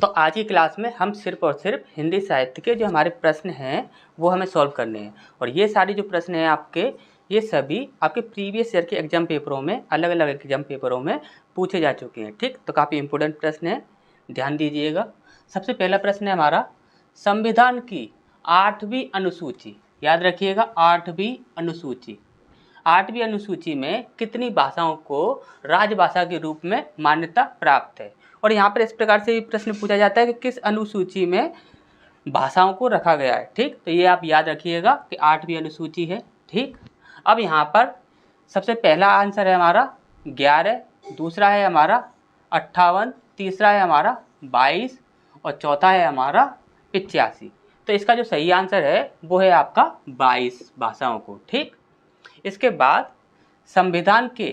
तो आज की क्लास में हम सिर्फ और सिर्फ हिंदी साहित्य के जो हमारे प्रश्न हैं वो हमें सॉल्व करने हैं। और ये सारी जो प्रश्न हैं आपके, ये सभी आपके प्रीवियस ईयर के एग्जाम पेपरों में, अलग अलग एग्जाम पेपरों में पूछे जा चुके हैं। ठीक, तो काफ़ी इंपॉर्टेंट प्रश्न है, ध्यान दीजिएगा। सबसे पहला प्रश्न है हमारा, संविधान की 8वीं अनुसूची, याद रखिएगा 8वीं अनुसूची, 8वीं अनुसूची में कितनी भाषाओं को राजभाषा के रूप में मान्यता प्राप्त है। और यहाँ पर इस प्रकार से प्रश्न पूछा जाता है कि किस अनुसूची में भाषाओं को रखा गया है। ठीक, तो ये आप याद रखिएगा कि 8वीं अनुसूची है। ठीक, अब यहाँ पर सबसे पहला आंसर है हमारा 11, दूसरा है हमारा 58, तीसरा है हमारा 22 और चौथा है हमारा 85। तो इसका जो सही आंसर है वो है आपका 22 भाषाओं को। ठीक, इसके बाद संविधान के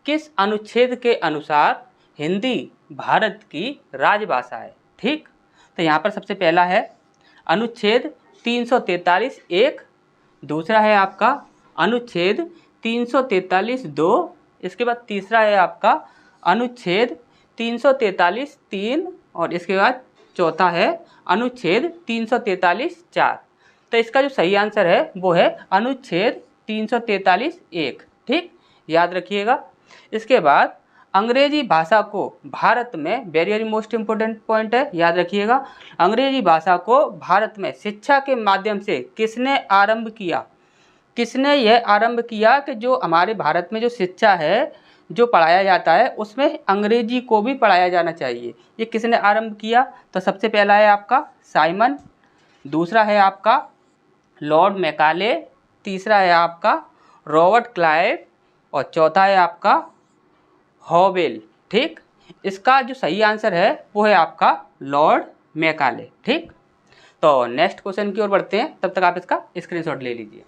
किस अनुच्छेद के अनुसार हिंदी भारत की राजभाषा है। ठीक, तो यहाँ पर सबसे पहला है अनुच्छेद 343(1), दूसरा है आपका अनुच्छेद 343(2), इसके बाद तीसरा है आपका अनुच्छेद 343(3) और इसके बाद चौथा है अनुच्छेद 343(4). तो इसका जो सही आंसर है वो है अनुच्छेद 343(1). ठीक, याद रखिएगा। इसके बाद अंग्रेजी भाषा को भारत में, very very most important point है, याद रखिएगा, अंग्रेजी भाषा को भारत में शिक्षा के माध्यम से किसने आरंभ किया। किसने यह आरंभ किया कि जो हमारे भारत में जो शिक्षा है, जो पढ़ाया जाता है, उसमें अंग्रेजी को भी पढ़ाया जाना चाहिए। ये किसने आरंभ किया? तो सबसे पहला है आपका साइमन, दूसरा है आपका लॉर्ड मैकाले, तीसरा है आपका रॉबर्ट क्लाइव और चौथा है आपका हॉवेल। ठीक, इसका जो सही आंसर है वो है आपका लॉर्ड मैकाले। ठीक, तो नेक्स्ट क्वेश्चन की ओर बढ़ते हैं, तब तक आप इसका स्क्रीनशॉट ले लीजिए।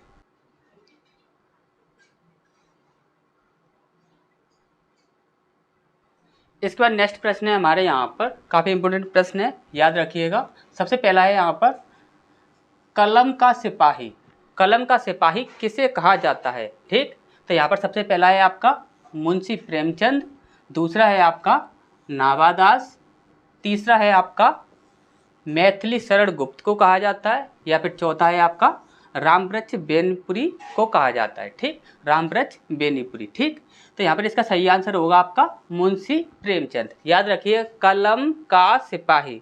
इसके बाद नेक्स्ट प्रश्न है हमारे यहाँ पर, काफ़ी इंपॉर्टेंट प्रश्न है, याद रखिएगा। सबसे पहला है यहाँ पर, कलम का सिपाही, कलम का सिपाही किसे कहा जाता है। ठीक, तो यहाँ पर सबसे पहला है आपका मुंशी प्रेमचंद, दूसरा है आपका नावादास, तीसरा है आपका मैथिली शरण गुप्त को कहा जाता है, या फिर चौथा है आपका रामवृक्ष बेनीपुरी को कहा जाता है। ठीक, रामवृक्ष बेनीपुरी। ठीक, तो यहाँ पर इसका सही आंसर होगा आपका मुंशी प्रेमचंद। याद रखिए, कलम का सिपाही,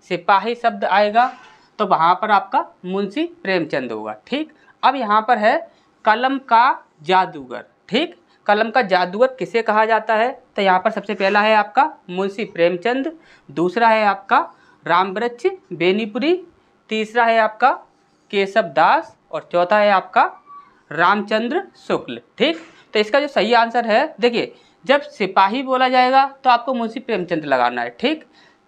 सिपाही शब्द आएगा तो वहाँ पर आपका मुंशी प्रेमचंद होगा। ठीक, अब यहाँ पर है कलम का जादूगर। ठीक, कलम का जादूगर किसे कहा जाता है? तो यहाँ पर सबसे पहला है आपका मुंशी प्रेमचंद, दूसरा है आपका रामवृक्ष बेनीपुरी, तीसरा है आपका केशव दास और चौथा है आपका रामचंद्र शुक्ल। ठीक, तो इसका जो सही आंसर है, देखिए, जब सिपाही बोला जाएगा तो आपको मुंशी प्रेमचंद लगाना है। ठीक,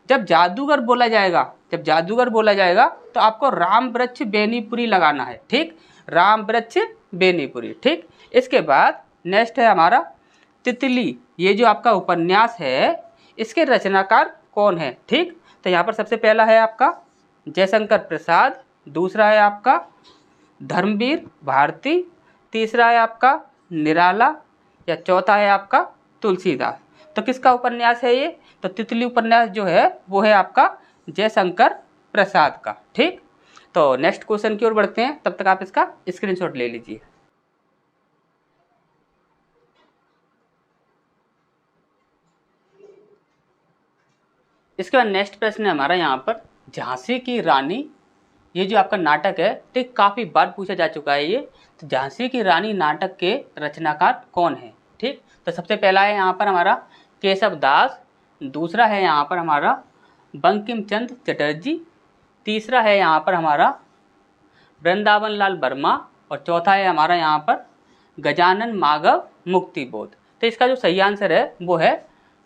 जब जादूगर बोला जाएगा, जब जादूगर बोला जाएगा तो आपको रामवृक्ष बेनीपुरी लगाना है। ठीक, रामवृक्ष बेनीपुरी। ठीक, इसके बाद नेक्स्ट है हमारा तितली, ये जो आपका उपन्यास है, इसके रचनाकार कौन है। ठीक, तो यहाँ पर सबसे पहला है आपका जयशंकर प्रसाद, दूसरा है आपका धर्मवीर भारती, तीसरा है आपका निराला या चौथा है आपका तुलसीदास। तो किसका उपन्यास है ये? तो तितली उपन्यास जो है वो है आपका जयशंकर प्रसाद का। ठीक, तो नेक्स्ट क्वेश्चन की ओर बढ़ते हैं, तब तक आप इसका स्क्रीनशॉट ले लीजिए। इसके बाद नेक्स्ट प्रश्न है हमारा यहाँ पर, झांसी की रानी, ये जो आपका नाटक है, ठीक, काफ़ी बार पूछा जा चुका है ये। तो झांसी की रानी नाटक के रचनाकार कौन है। ठीक, तो सबसे पहला है यहाँ पर हमारा केशव दास, दूसरा है यहाँ पर हमारा बंकिम चंद्र चटर्जी, तीसरा है यहाँ पर हमारा वृंदावन लाल वर्मा और चौथा है हमारा यहाँ पर गजानन माधव मुक्तिबोध। तो इसका जो सही आंसर है वो है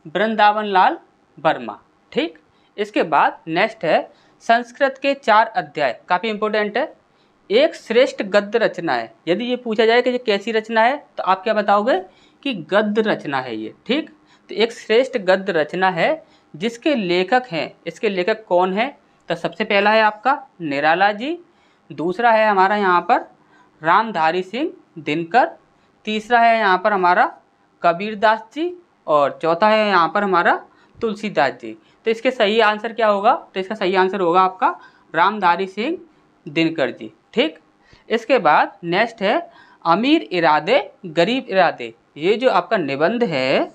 वृंदावन लाल वर्मा। ठीक, इसके बाद नेक्स्ट है संस्कृत के 4 अध्याय, काफ़ी इंपॉर्टेंट है, एक श्रेष्ठ गद्य रचना है। यदि ये पूछा जाए कि ये कैसी रचना है तो आप क्या बताओगे कि गद्य रचना है ये। ठीक, तो एक श्रेष्ठ गद्य रचना है जिसके लेखक हैं, इसके लेखक कौन है? तो सबसे पहला है आपका निराला जी, दूसरा है हमारा यहाँ पर रामधारी सिंह दिनकर, तीसरा है यहाँ पर हमारा कबीरदास जी और चौथा है यहाँ पर हमारा तुलसीदास जी। तो इसके सही आंसर क्या होगा? तो इसका सही आंसर होगा आपका रामधारी सिंह दिनकर जी। ठीक, इसके बाद नेक्स्ट है अमीर इरादे गरीब इरादे। ये जो आपका निबंध है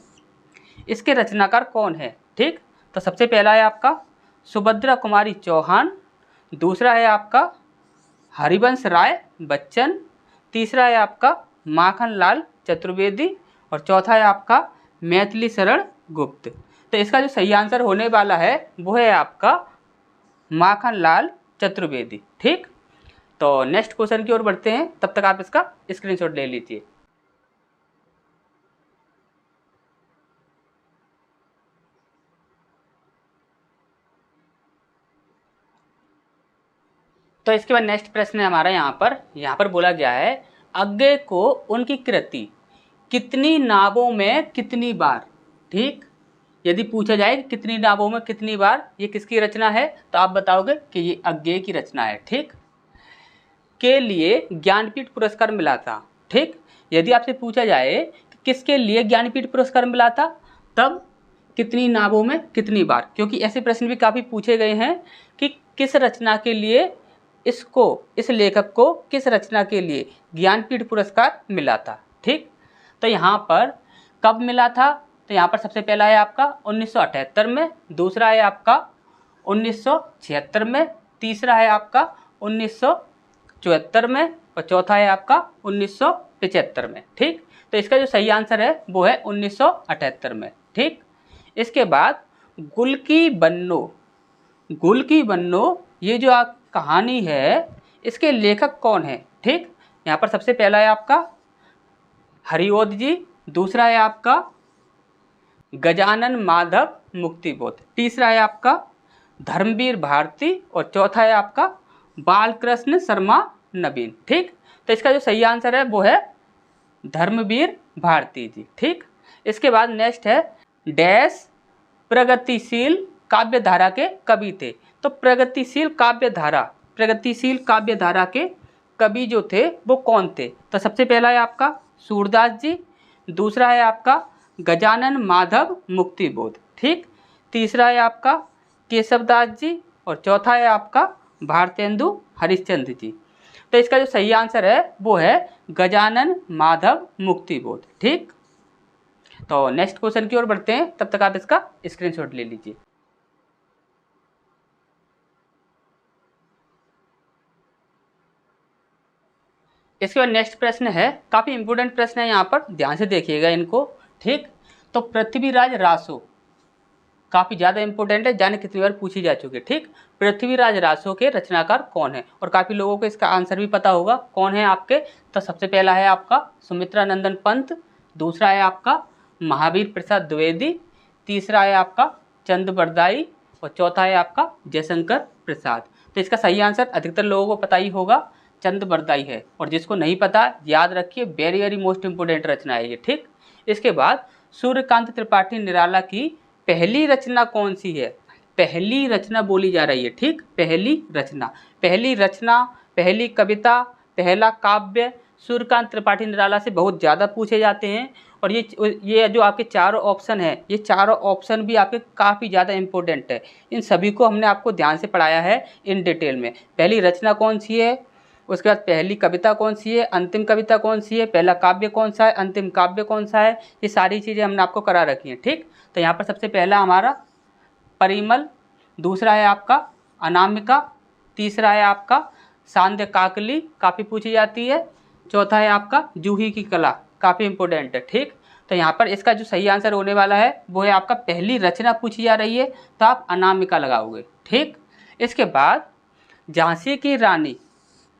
इसके रचनाकार कौन है? ठीक, तो सबसे पहला है आपका सुभद्रा कुमारी चौहान, दूसरा है आपका हरिवंश राय बच्चन, तीसरा है आपका माखन लाल चतुर्वेदी और चौथा है आपका मैथिली शरण गुप्त। तो इसका जो सही आंसर होने वाला है वो है आपका माखन लाल चतुर्वेदी। ठीक, तो नेक्स्ट क्वेश्चन की ओर बढ़ते हैं, तब तक आप इसका स्क्रीनशॉट ले लीजिए। तो इसके बाद नेक्स्ट प्रश्न है हमारा यहाँ पर बोला गया है अज्ञे को उनकी कृति कितनी नावों में कितनी बार। ठीक, यदि पूछा जाए कि कितनी नावों में कितनी बार ये किसकी रचना है तो आप बताओगे कि ये अज्ञे की रचना है। ठीक, के लिए ज्ञानपीठ पुरस्कार मिला था। ठीक, यदि आपसे पूछा जाए कि किसके लिए ज्ञानपीठ पुरस्कार मिला था तब कितनी नावों में कितनी बार, क्योंकि ऐसे प्रश्न भी काफ़ी पूछे गए हैं कि किस रचना के लिए इस लेखक को किस रचना के लिए ज्ञानपीठ पुरस्कार मिला था। ठीक, तो यहाँ पर कब मिला था? तो यहाँ पर सबसे पहला है आपका 1978 में, दूसरा है आपका 1976 में, तीसरा है आपका 1974 में और चौथा है आपका 1975 में। ठीक, तो इसका जो सही आंसर है वो है 1978 में। ठीक, इसके बाद गुल की बन्नो ये जो आप कहानी है इसके लेखक कौन है? ठीक, यहाँ पर सबसे पहला है आपका हरिओद जी, दूसरा है आपका गजानन माधव मुक्तिबोध, तीसरा है आपका धर्मवीर भारती और चौथा है आपका बालकृष्ण शर्मा नवीन। ठीक, तो इसका जो सही आंसर है वो है धर्मवीर भारती जी। ठीक, इसके बाद नेक्स्ट है डैश प्रगतिशील काव्य धारा के कवि थे। तो प्रगतिशील काव्य धारा के कवि जो थे वो कौन थे? तो सबसे पहला है आपका सूरदास जी, दूसरा है आपका गजानन माधव मुक्तिबोध। ठीक, तीसरा है आपका केशवदास जी और चौथा है आपका भारतेंदु हरिश्चंद्र जी। तो इसका जो सही आंसर है वो है गजानन माधव मुक्तिबोध। ठीक, तो नेक्स्ट क्वेश्चन की ओर बढ़ते हैं, तब तक आप इसका स्क्रीनशॉट ले लीजिए। इसके बाद नेक्स्ट प्रश्न है, काफ़ी इंपोर्टेंट प्रश्न है, यहाँ पर ध्यान से देखिएगा इनको। ठीक, तो पृथ्वीराज रासो काफ़ी ज़्यादा इंपॉर्टेंट है, जाने कितनी बार पूछी जा चुकी है। ठीक, पृथ्वीराज रासो के रचनाकार कौन है? और काफ़ी लोगों को इसका आंसर भी पता होगा कौन है आपके। तो सबसे पहला है आपका सुमित्रानंदन पंत, दूसरा है आपका महावीर प्रसाद द्विवेदी, तीसरा है आपका चंद बरदाई और चौथा है आपका जयशंकर प्रसाद। तो इसका सही आंसर अधिकतर लोगों को पता ही होगा, चंद बरदाई है। और जिसको नहीं पता याद रखिए, वेरी वेरी मोस्ट इंपोर्टेंट रचना है ये। ठीक, इसके बाद सूर्यकांत त्रिपाठी निराला की पहली रचना कौन सी है? पहली रचना बोली जा रही है। ठीक, पहली रचना, पहली कविता, पहला काव्य सूर्यकांत त्रिपाठी निराला से बहुत ज़्यादा पूछे जाते हैं। और ये जो आपके चारों ऑप्शन है, ये चारों ऑप्शन भी आपके काफ़ी ज़्यादा इंपॉर्टेंट है। इन सभी को हमने आपको ध्यान से पढ़ाया है इन डिटेल में। पहली रचना कौन सी है, उसके बाद पहली कविता कौन सी है, अंतिम कविता कौन सी है, पहला काव्य कौन सा है, अंतिम काव्य कौन सा है, ये सारी चीज़ें हमने आपको करा रखी हैं। ठीक, तो यहाँ पर सबसे पहला हमारा परिमल, दूसरा है आपका अनामिका, तीसरा है आपका सांध्य काकली, काफ़ी पूछी जाती है, चौथा है आपका जूही की कला, काफ़ी इंपॉर्टेंट है। ठीक, तो यहाँ पर इसका जो सही आंसर होने वाला है वो है आपका पहली रचना पूछी जा रही है तो आप अनामिका लगाओगे। ठीक, इसके बाद झांसी की रानी,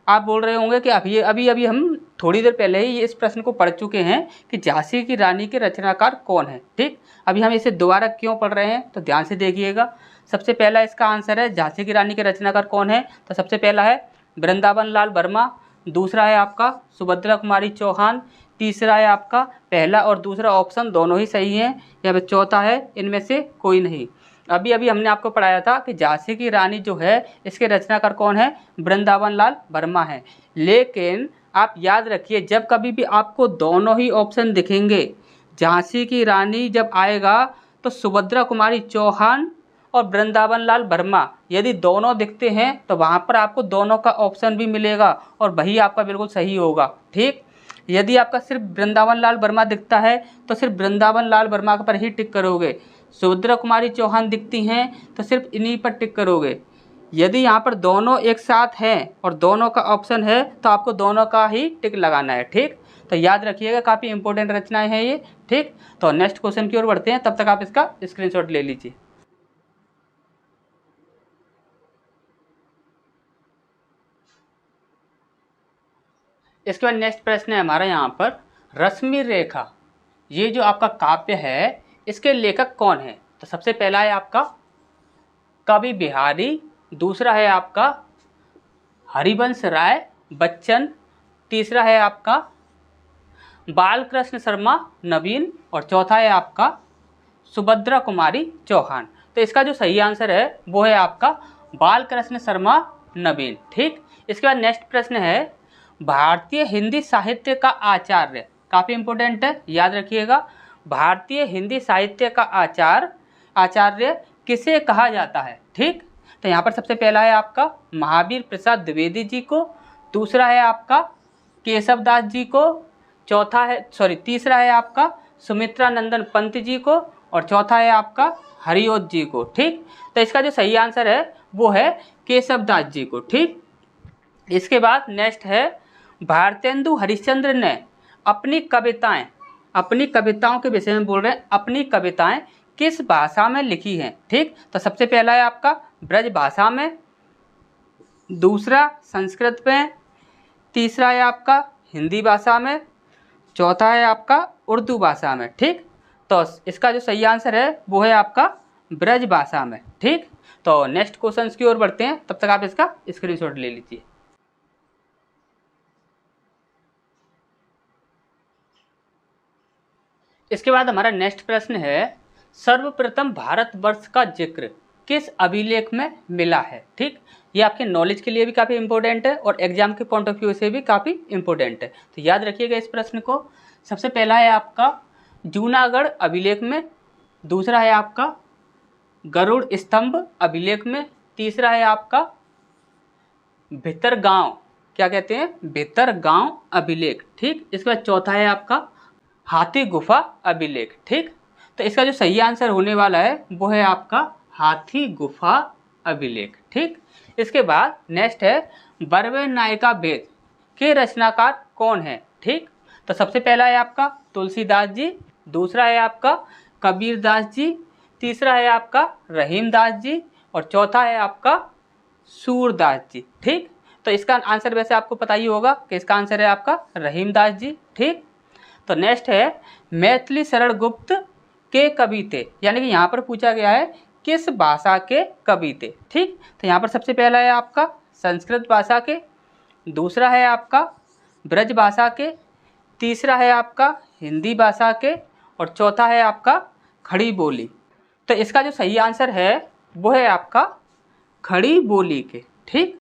आप बोल रहे होंगे कि अभी हम थोड़ी देर पहले ही इस प्रश्न को पढ़ चुके हैं कि झांसी की रानी के रचनाकार कौन है। ठीक, अभी हम इसे दोबारा क्यों पढ़ रहे हैं तो ध्यान से देखिएगा। सबसे पहला इसका आंसर है झांसी की रानी के रचनाकार कौन है, तो सबसे पहला है वृंदावन लाल वर्मा, दूसरा है आपका सुभद्रा कुमारी चौहान, तीसरा है आपका पहला और दूसरा ऑप्शन दोनों ही सही हैं, या फिर चौथा है इनमें से कोई नहीं। अभी हमने आपको पढ़ाया था कि झांसी की रानी जो है इसके रचनाकार कौन है, वृंदावन लाल वर्मा है। लेकिन आप याद रखिए, जब कभी भी आपको दोनों ही ऑप्शन दिखेंगे, झांसी की रानी जब आएगा तो सुभद्रा कुमारी चौहान और वृंदावन लाल वर्मा, यदि दोनों दिखते हैं तो वहाँ पर आपको दोनों का ऑप्शन भी मिलेगा और वही आपका बिल्कुल सही होगा। ठीक, यदि आपका सिर्फ वृंदावन लाल वर्मा दिखता है तो सिर्फ वृंदावन लाल वर्मा पर ही टिक करोगे। सुभद्रा कुमारी चौहान दिखती हैं तो सिर्फ इन्हीं पर टिक करोगे। यदि यहाँ पर दोनों एक साथ हैं और दोनों का ऑप्शन है तो आपको दोनों का ही टिक लगाना है। ठीक, तो याद रखिएगा, काफ़ी इंपॉर्टेंट रचनाएं हैं ये। ठीक, तो नेक्स्ट क्वेश्चन की ओर बढ़ते हैं, तब तक आप इसका स्क्रीनशॉट ले लीजिए। इसके बाद नेक्स्ट प्रश्न है हमारा यहाँ पर, रश्मि रेखा, ये जो आपका काव्य है इसके लेखक कौन है? तो सबसे पहला है आपका कवि बिहारी, दूसरा है आपका हरिवंश राय बच्चन, तीसरा है आपका बालकृष्ण शर्मा नवीन और चौथा है आपका सुभद्रा कुमारी चौहान। तो इसका जो सही आंसर है वो है आपका बालकृष्ण शर्मा नवीन। ठीक, इसके बाद नेक्स्ट प्रश्न है, भारतीय हिंदी साहित्य का आचार्य, काफ़ी इंपॉर्टेंट है, याद रखिएगा, भारतीय हिंदी साहित्य का आचार्य किसे कहा जाता है? ठीक, तो यहाँ पर सबसे पहला है आपका महावीर प्रसाद द्विवेदी जी को, दूसरा है आपका केशव दास जी को, तीसरा है आपका सुमित्रा नंदन पंत जी को और चौथा है आपका हरिओत जी को। ठीक, तो इसका जो सही आंसर है वो है केशव दास जी को। ठीक, इसके बाद नेक्स्ट है, भारतेंदु हरिश्चंद्र ने अपनी कविताओं के विषय में बोल रहे हैं, अपनी कविताएं किस भाषा में लिखी हैं? ठीक, तो सबसे पहला है आपका ब्रज भाषा में, दूसरा संस्कृत में, तीसरा है आपका हिंदी भाषा में, चौथा है आपका उर्दू भाषा में। ठीक, तो इसका जो सही आंसर है वो है आपका ब्रज भाषा में। ठीक, तो नेक्स्ट क्वेश्चन की ओर बढ़ते हैं, तब तक आप इसका स्क्रीनशॉट ले लीजिए। इसके बाद हमारा नेक्स्ट प्रश्न है, सर्वप्रथम भारतवर्ष का जिक्र किस अभिलेख में मिला है? ठीक, ये आपके नॉलेज के लिए भी काफ़ी इंपॉर्टेंट है और एग्जाम के पॉइंट ऑफ व्यू से भी काफ़ी इंपॉर्टेंट है, तो याद रखिएगा इस प्रश्न को। सबसे पहला है आपका जूनागढ़ अभिलेख में, दूसरा है आपका गरुड़ स्तंभ अभिलेख में, तीसरा है आपका भितरगांव, क्या कहते हैं, भितरगांव अभिलेख। ठीक, इसके बाद चौथा है आपका हाथी गुफा अभिलेख। ठीक, तो इसका जो सही आंसर होने वाला है वो है आपका हाथी गुफा अभिलेख। ठीक, इसके बाद नेक्स्ट है, बरवे नायिका वेद के रचनाकार कौन है? ठीक, तो सबसे पहला है आपका तुलसीदास जी, दूसरा है आपका कबीर दास जी, तीसरा है आपका रहीम दास जी और चौथा है आपका सूरदास जी। ठीक, तो इसका आंसर वैसे आपको पता ही होगा कि इसका आंसर है आपका रहीम दास जी। ठीक, तो नेक्स्ट है, मैथिली शरण गुप्त के कवि थे, यानी कि यहाँ पर पूछा गया है किस भाषा के कवि थे। ठीक, तो यहाँ पर सबसे पहला है आपका संस्कृत भाषा के, दूसरा है आपका ब्रज भाषा के, तीसरा है आपका हिंदी भाषा के और चौथा है आपका खड़ी बोली। तो इसका जो सही आंसर है वो है आपका खड़ी बोली के। ठीक,